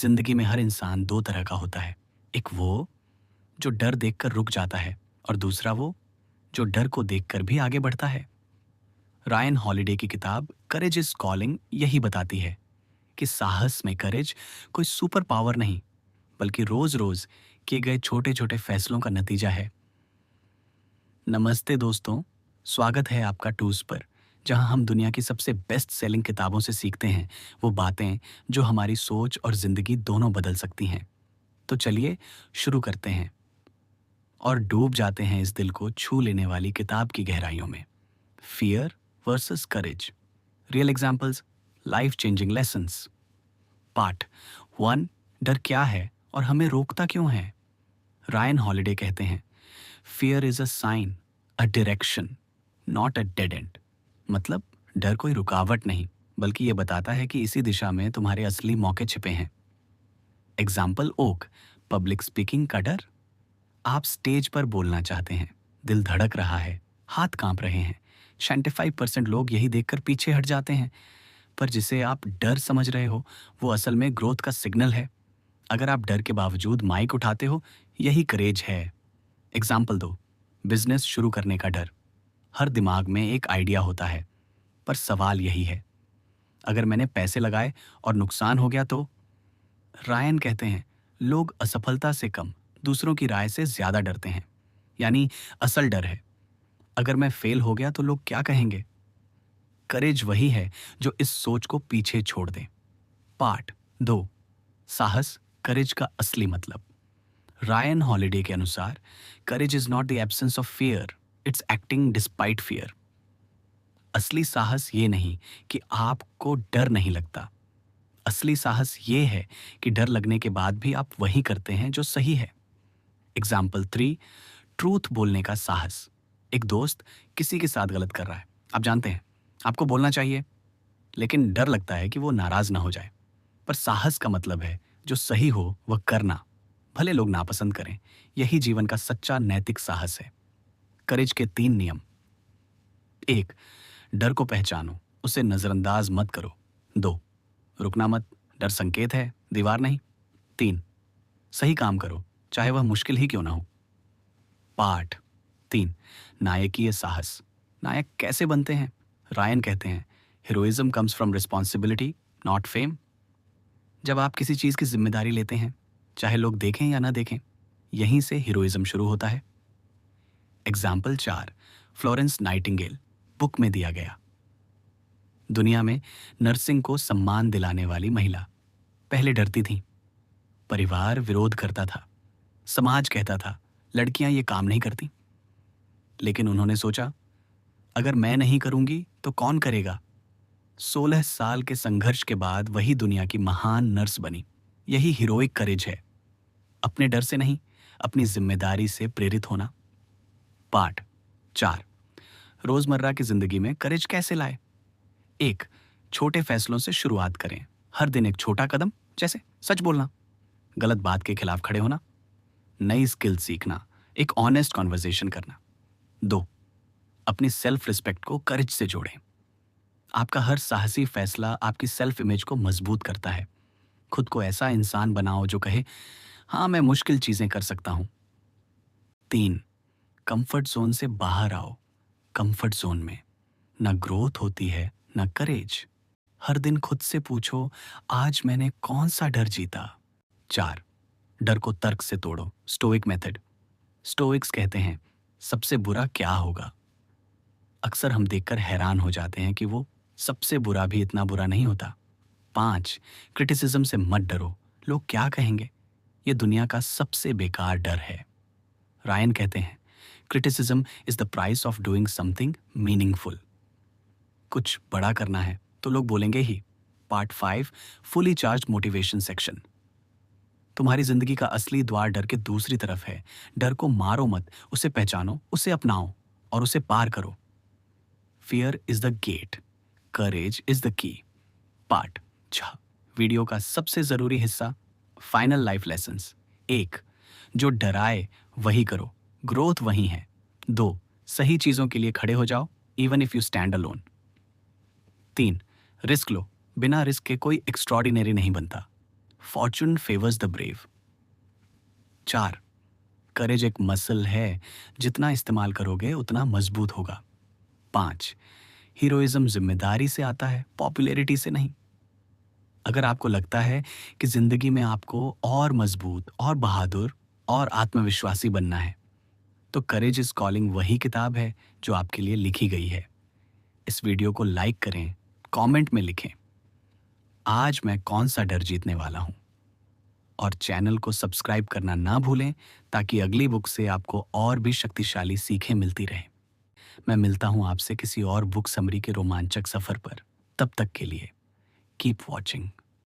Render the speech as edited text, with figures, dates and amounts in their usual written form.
जिंदगी में हर इंसान दो तरह का होता है। एक वो जो डर देखकर रुक जाता है और दूसरा वो जो डर को देखकर भी आगे बढ़ता है। रायन हॉलिडे की किताब करेज इज कॉलिंग यही बताती है कि साहस में करेज कोई सुपर पावर नहीं, बल्कि रोज रोज किए गए छोटे छोटे फैसलों का नतीजा है। नमस्ते दोस्तों, स्वागत है आपका टूस पर, जहां हम दुनिया की सबसे बेस्ट सेलिंग किताबों से सीखते हैं वो बातें जो हमारी सोच और जिंदगी दोनों बदल सकती हैं। तो चलिए शुरू करते हैं और डूब जाते हैं इस दिल को छू लेने वाली किताब की गहराइयों में। Fear versus courage, real examples, life changing lessons. Part 1, डर क्या है और हमें रोकता क्यों है। रायन हॉलिडे कहते हैं, fear is a sign, a direction, not a dead end. मतलब डर कोई रुकावट नहीं, बल्कि ये बताता है कि इसी दिशा में तुम्हारे असली मौके छिपे हैं। एग्जाम्पल ओक, पब्लिक स्पीकिंग का डर। आप स्टेज पर बोलना चाहते हैं, दिल धड़क रहा है, हाथ कांप रहे हैं। 95% लोग यही देखकर पीछे हट जाते हैं, पर जिसे आप डर समझ रहे हो वो असल में ग्रोथ का सिग्नल है। अगर आप डर के बावजूद माइक उठाते हो, यही करेज है। एग्जाम्पल दो, बिजनेस शुरू करने का डर। हर दिमाग में एक आइडिया होता है, पर सवाल यही है, अगर मैंने पैसे लगाए और नुकसान हो गया तो। रायन कहते हैं, लोग असफलता से कम दूसरों की राय से ज्यादा डरते हैं। यानी असल डर है, अगर मैं फेल हो गया तो लोग क्या कहेंगे। करेज वही है जो इस सोच को पीछे छोड़ दे। पार्ट 2, साहस, करेज का असली मतलब। रायन हॉलिडे के अनुसार courage is not the absence of fear, it's acting despite fear. असली साहस ये नहीं कि आपको डर नहीं लगता, असली साहस ये है कि डर लगने के बाद भी आप वही करते हैं जो सही है। एग्जाम्पल 3, ट्रूथ बोलने का साहस। एक दोस्त किसी के साथ गलत कर रहा है, आप जानते हैं आपको बोलना चाहिए, लेकिन डर लगता है कि वो नाराज ना हो जाए। पर साहस का मतलब है जो सही हो वह करना, भले लोग नापसंद करें। यही जीवन का सच्चा नैतिक साहस है। करेज के 3 नियम। 1, डर को पहचानो, उसे नजरअंदाज मत करो। 2, रुकना मत, डर संकेत है, दीवार नहीं। 3, सही काम करो, चाहे वह मुश्किल ही क्यों ना हो। पार्ट 3, नायकीय साहस। नायक कैसे बनते हैं। रायन कहते हैं, heroism comes from responsibility, not fame. जब आप किसी चीज की जिम्मेदारी लेते हैं, चाहे लोग देखें या ना देखें, यहीं से हीरोइज्म शुरू होता है। एग्जाम्पल 4, फ्लोरेंस नाइटिंगेल, बुक में दिया गया। दुनिया में नर्सिंग को सम्मान दिलाने वाली महिला। पहले डरती थी, परिवार विरोध करता था, समाज कहता था लड़कियां ये काम नहीं करती। लेकिन उन्होंने सोचा, अगर मैं नहीं करूंगी तो कौन करेगा। 16 साल के संघर्ष के बाद वही दुनिया की महान नर्स बनी। यही हीरोइक करेज है, अपने डर से नहीं, अपनी जिम्मेदारी से प्रेरित होना। पार्ट 4, रोजमर्रा की जिंदगी में करेज कैसे लाए। 1, छोटे फैसलों से शुरुआत करें। हर दिन एक छोटा कदम, जैसे सच बोलना, गलत बात के खिलाफ खड़े होना, नई स्किल सीखना, एक ऑनेस्ट कॉन्वर्जेशन करना। 2, अपनी सेल्फ रिस्पेक्ट को करेज से जोड़ें। आपका हर साहसी फैसला आपकी सेल्फ इमेज को मजबूत करता है। खुद को ऐसा इंसान बनाओ जो कहे, हाँ मैं मुश्किल चीजें कर सकता हूं। 3, कंफर्ट जोन से बाहर आओ। कंफर्ट जोन में ना ग्रोथ होती है ना करेज। हर दिन खुद से पूछो, आज मैंने कौन सा डर जीता। 4, डर को तर्क से तोड़ो। Stoic method. स्टोइक्स कहते हैं, सबसे बुरा क्या होगा। अक्सर हम देखकर हैरान हो जाते हैं कि वो सबसे बुरा भी इतना बुरा नहीं होता। 5, क्रिटिसिज्म से मत डरो। लोग क्या कहेंगे, ये दुनिया का सबसे बेकार डर है। रायन कहते हैं, criticism is the price of doing something meaningful. कुछ बड़ा करना है तो लोग बोलेंगे ही। Part 5, fully charge motivation section. तुम्हारी जिंदगी का असली द्वार डर के दूसरी तरफ है। डर को मारो मत, उसे पहचानो, उसे अपनाओ और उसे पार करो। Fear is the gate, courage is the key. Part 6, video का सबसे जरूरी हिस्सा, फाइनल लाइफ लेसन्स। 1, जो डराए वही करो, ग्रोथ वही है। 2, सही चीजों के लिए खड़े हो जाओ, even if you stand alone. 3, risk लो, बिना रिस्क के कोई एक्स्ट्रॉर्डिनरी नहीं बनता। Fortune favours the brave. 4, courage एक मसल है, जितना इस्तेमाल करोगे उतना मजबूत होगा। 5, हीरोइज्म जिम्मेदारी से आता है, पॉपुलैरिटी से नहीं। अगर आपको लगता है कि जिंदगी में आपको और मजबूत और बहादुर और आत्मविश्वासी बनना है, तो करेज इज कॉलिंग वही किताब है जो आपके लिए लिखी गई है। इस वीडियो को लाइक करें, कमेंट में लिखें, आज मैं कौन सा डर जीतने वाला हूं, और चैनल को सब्सक्राइब करना ना भूलें ताकि अगली बुक से आपको और भी शक्तिशाली सीखें मिलती रहें। मैं मिलता हूं आपसे किसी और बुक समरी के रोमांचक सफर पर। तब तक के लिए कीप वॉचिंग।